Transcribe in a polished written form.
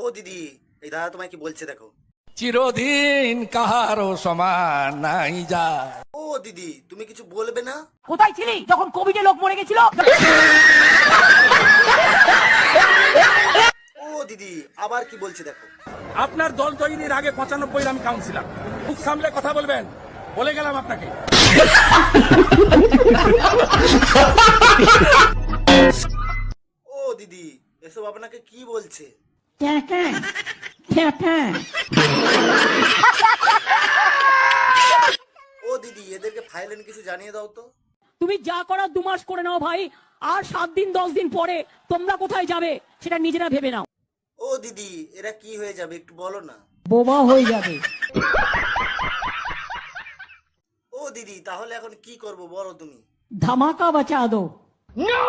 ও দিদি, এই দাদা তোমায় কি বলছে দেখো। চিরদিন কাহারও সমান নাই যায়। ও দিদি, তুমি কিছু বলবে না? কোথায় ছিলি যখন কোভিডে লোক মরে গেছিল? ও দিদি, আবার কি বলছে দেখো। আপনার দল তৈরির আগে 95 আমি কাউন্সিলর। মুখ সামলে কথা বলবেন, বলে গেলাম আপনাকে। ও দিদি, এসব আপনাকে কি বলছে? ও দিদি, এদেরকে ফাইলেন কিছু জানিয়ে দাও তো। তুমি যা করার 2 মাস করে নাও ভাই, আর 7 দিন 10 দিন পরে তোমরা কোথায় যাবে সেটা নিজেরা ভেবে নাও। ও দিদি, এরা কি হয়ে যাবে একটু বলো না। বোবা হয়ে যাবে। ও দিদি, তাহলে এখন কি করব বলো তুমি। ধামাকা বাঁচা দো। No!